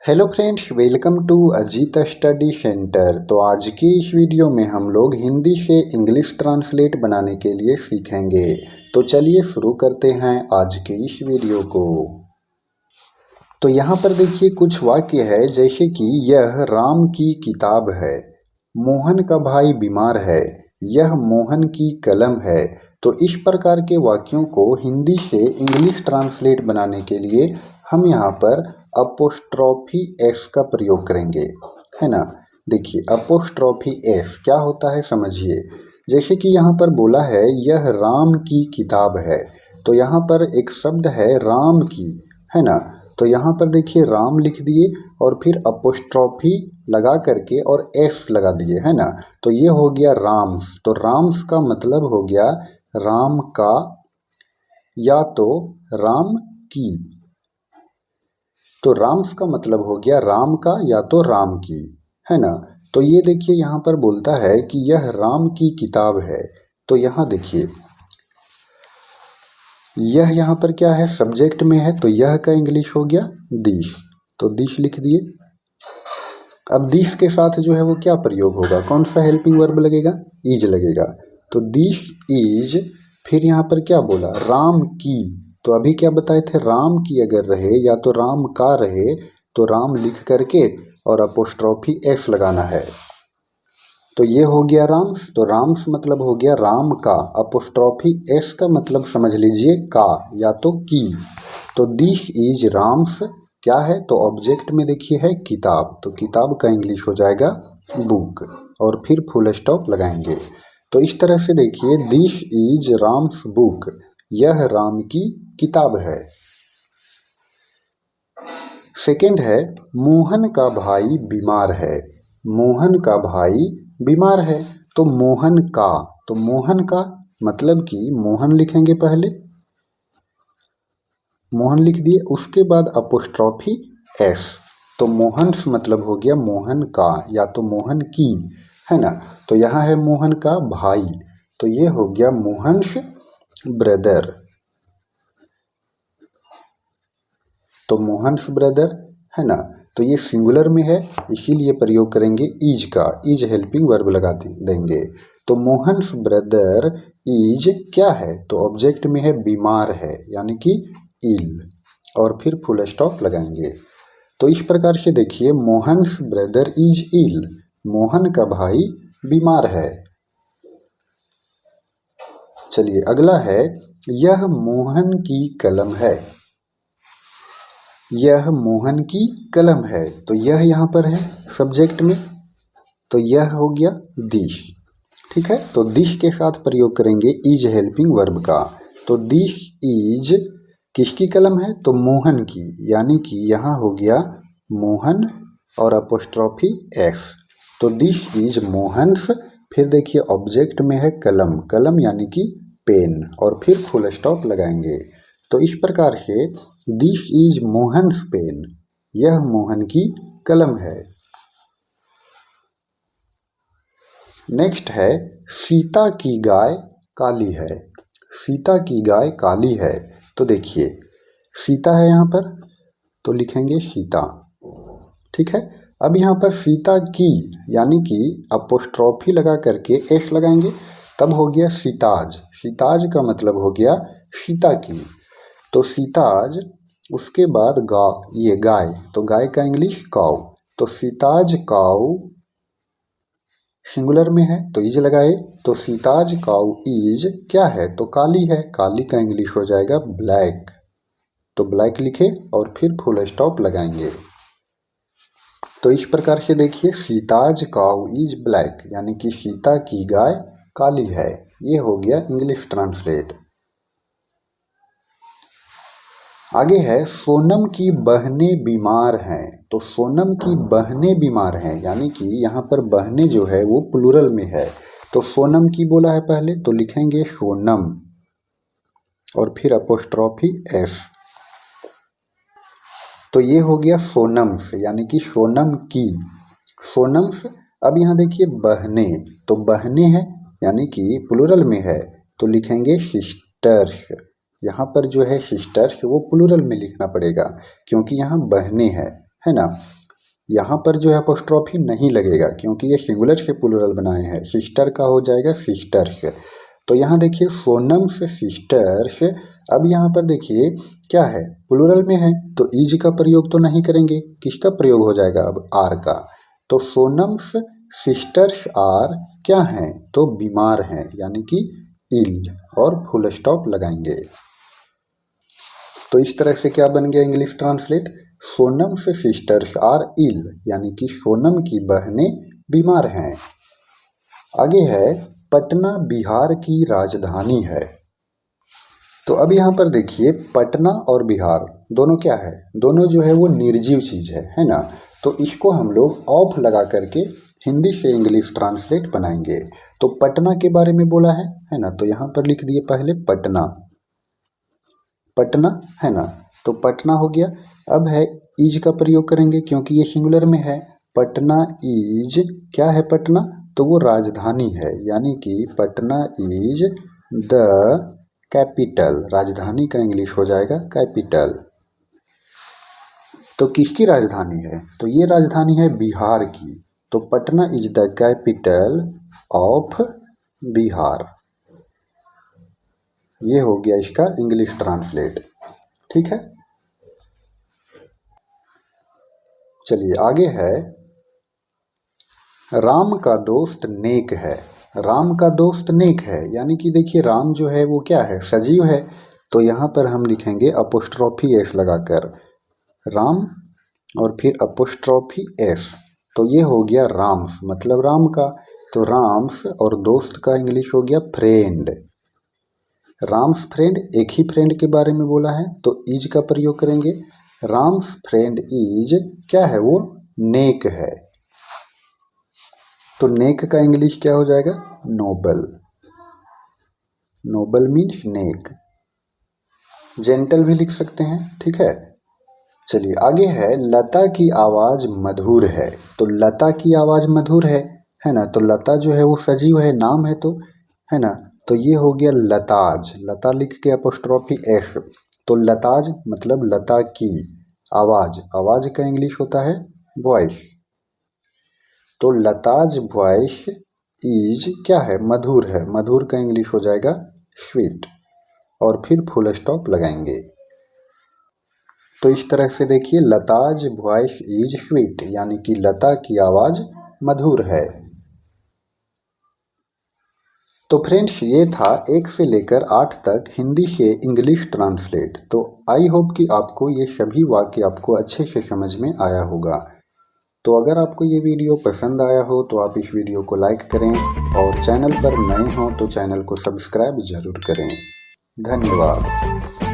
Hello friends, welcome to Ajit study centre. तो आज की इस वीडियो में हम लोग हिंदी से इंग्लिश ट्रांसलेट बनाने के लिए सीखेंगे। तो चलिए शुरू करते हैं आज के इस वीडियो को। तो यहाँ पर देखिए कुछ वाक्य है, जैसे कि यह राम की किताब है, मोहन का भाई बीमार है, यह मोहन की कलम है। तो इस प्रकार के वाक्यों को हिंदी से इंग्लिश ट्रांसलेट बनाने के लिए हम यहाँ पर अपोस्ट्रोफी एस का प्रयोग करेंगे, है ना। देखिए अपोस्ट्रोफी एस क्या होता है समझिए। जैसे कि यहाँ पर बोला है यह राम की किताब है, तो यहाँ पर एक शब्द है राम की, है ना। तो यहाँ पर देखिए राम लिख दिए और फिर अपोस्ट्रोफी लगा करके और एस लगा दिए, है ना। तो ये हो गया राम्स। तो राम्स का मतलब हो गया राम का या तो राम की। तो राम्स का मतलब हो गया राम का या तो राम की, है ना। तो ये देखिए यहाँ पर बोलता है कि यह राम की किताब है। तो यहाँ देखिए यह यहाँ पर क्या है, सब्जेक्ट में है, तो यह का इंग्लिश हो गया दिस। तो दिस लिख दिए। अब दिस के साथ जो है वो क्या प्रयोग होगा, कौन सा हेल्पिंग वर्ब लगेगा, इज लगेगा। तो दिस इज, फिर यहाँ पर क्या बोला राम की। तो अभी क्या बताए थे, राम की अगर रहे या तो राम का रहे तो राम लिख करके और अपोस्ट्रोफी एस लगाना है। तो ये हो गया राम्स। तो राम्स मतलब हो गया राम का, अपोस्ट्रोफी एस का मतलब समझ लीजिए का या तो की। तो दिस इज राम्स क्या है, तो ऑब्जेक्ट में देखिए है किताब, तो किताब का इंग्लिश हो जाएगा बुक और फिर फुल स्टॉप लगाएंगे। तो इस तरह से देखिए दिस इज राम्स बुक, यह राम की किताब है। सेकेंड है मोहन का भाई बीमार है, मोहन का भाई बीमार है। तो मोहन का, तो मोहन का मतलब कि मोहन लिखेंगे, पहले मोहन लिख दिए, उसके बाद अपोस्ट्रोफी एस। तो मोहन मतलब हो गया मोहन का या तो मोहन की, है ना। तो यहाँ है मोहन का भाई, तो ये हो गया मोहन्स ब्रदर। तो मोहन्स ब्रदर, है ना। तो ये सिंगुलर में है, इसीलिए प्रयोग करेंगे इज का, इज हेल्पिंग वर्ब लगा देंगे। तो मोहन्स ब्रदर इज क्या है, तो ऑब्जेक्ट में है बीमार है यानी कि इल और फिर फुल स्टॉप लगाएंगे। तो इस प्रकार से देखिए Mohan's brother is ill, Mohan का भाई बीमार है। चलिए अगला है यह मोहन की कलम है, यह मोहन की कलम है। तो यह यहाँ पर है सब्जेक्ट में, तो यह हो गया दिस, ठीक है। तो दिस के साथ प्रयोग करेंगे इज हेल्पिंग वर्ब का। तो दिस इज किसकी कलम है, तो मोहन की, यानी कि यहाँ हो गया मोहन और अपोस्ट्रोफी एस। तो दिस इज मोहन्स, फिर देखिए ऑब्जेक्ट में है कलम, कलम यानी कि पेन और फिर फुल स्टॉप लगाएंगे। तो इस प्रकार से दिस इज मोहन्स पेन, यह मोहन की कलम है। नेक्स्ट है सीता की गाय काली है, सीता की गाय काली है। तो देखिए सीता है यहाँ पर, तो लिखेंगे सीता, ठीक है। अब यहाँ पर सीता की यानी कि अपोस्ट्रोफी लगा करके एस लगाएंगे, तब हो गया सीताज। सीताज का मतलब हो गया सीता की। तो सीताज, उसके बाद गा, ये गाय, तो गाय का इंग्लिश काऊ। तो सीताज काऊ सिंगुलर में है तो इज लगाए। तो सीताज काऊ इज क्या है, तो काली है, काली का इंग्लिश हो जाएगा ब्लैक। तो ब्लैक लिखे और फिर फुल स्टॉप लगाएंगे। तो इस प्रकार से देखिए सीताज काऊ इज ब्लैक, यानी कि सीता की गाय काली है। ये हो गया इंग्लिश ट्रांसलेट। आगे है सोनम की बहनें बीमार हैं। तो सोनम की बहनें बीमार हैं, यानी कि यहाँ पर बहनें जो है वो प्लूरल में है। तो सोनम की बोला है पहले, तो लिखेंगे सोनम और फिर अपोस्ट्रोफी एस। तो ये हो गया सोनम्स, यानी कि सोनम की, सोनम्स। अब यहाँ देखिए बहनें, तो बहनें हैं यानी कि प्लूरल में है, तो लिखेंगे सिस्टर्स। यहाँ पर जो है सिस्टर्स वो प्लूरल में लिखना पड़ेगा क्योंकि यहाँ बहनें हैं, है ना। यहाँ पर जो है अपोस्ट्रोफी नहीं लगेगा क्योंकि ये सिंगुलर से प्लूरल बनाए हैं। सिस्टर का हो जाएगा सिस्टर्स। तो यहाँ देखिए सोनम्स सिस्टर्स। अब यहाँ पर देखिए क्या है, प्लूरल में है तो इज का प्रयोग तो नहीं करेंगे, किसका प्रयोग हो जाएगा अब, आर का। तो सोनम्स सिस्टर्स आर क्या हैं, तो बीमार हैं, यानी कि इल, और फुल स्टॉप लगाएंगे। तो इस तरह से क्या बन गया English translate, Sonam's sisters are ill, यानी कि सोनम की बहनें बीमार हैं। आगे है पटना बिहार की राजधानी है। तो अब यहाँ पर देखिए पटना और बिहार दोनों क्या है, दोनों जो है वो निर्जीव चीज़ है ना। तो इसको हम लोग ऑफ लगा करके हिंदी से इंग्लिश ट्रांसलेट बनाएंगे। तो पटना के बारे में बोला है ना। तो यहाँ पर लिख दिए पहले पटना, पटना है ना। तो पटना हो गया। अब है इज का प्रयोग करेंगे क्योंकि ये सिंगुलर में है। पटना इज क्या है, पटना तो वो राजधानी है, यानी कि पटना इज द कैपिटल। राजधानी का इंग्लिश हो जाएगा कैपिटल। तो किसकी राजधानी है, तो ये राजधानी है बिहार की। तो Patna is the capital of Bihar. ये हो गया इसका इंग्लिश ट्रांसलेट। ठीक है, चलिए आगे है राम का दोस्त नेक है। राम का दोस्त नेक है, यानी कि देखिए राम जो है वो क्या है, सजीव है। तो यहाँ पर हम लिखेंगे अपोस्ट्रोफी एस लगाकर राम, और फिर अपोस्ट्रोफी एस। तो ये हो गया राम्स, मतलब राम का। तो राम्स और दोस्त का इंग्लिश हो गया फ्रेंड। राम्स फ्रेंड, एक ही फ्रेंड के बारे में बोला है तो इज का प्रयोग करेंगे। राम्स फ्रेंड इज क्या है, वो नेक है। तो नेक का इंग्लिश क्या हो जाएगा, नोबल। नोबल मीन्स नेक। जेंटल भी लिख सकते हैं, ठीक है। चलिए आगे है लता की आवाज मधुर है। तो लता की आवाज मधुर है ना। तो लता जो है वो सजीव है, नाम है तो, है ना। तो ये हो गया लताज, लता लिख के अपोस्ट्रोफी एफ। तो लताज मतलब लता की आवाज, आवाज का इंग्लिश होता है वॉइस। तो लताज वॉइस इज क्या है, मधुर है। मधुर का इंग्लिश हो जाएगा स्वीट, और फिर फुल स्टॉप लगाएंगे। तो इस तरह से देखिए लताज वॉइस इज स्वीट, यानी कि लता की आवाज मधुर है। तो फ्रेंड्स ये था 1 से लेकर 8 तक हिंदी से इंग्लिश ट्रांसलेट। तो आई होप कि आपको ये सभी वाक्य आपको अच्छे से समझ में आया होगा। तो अगर आपको ये वीडियो पसंद आया हो तो आप इस वीडियो को लाइक करें, और चैनल पर नए हों तो चैनल को सब्सक्राइब ज़रूर करें। धन्यवाद।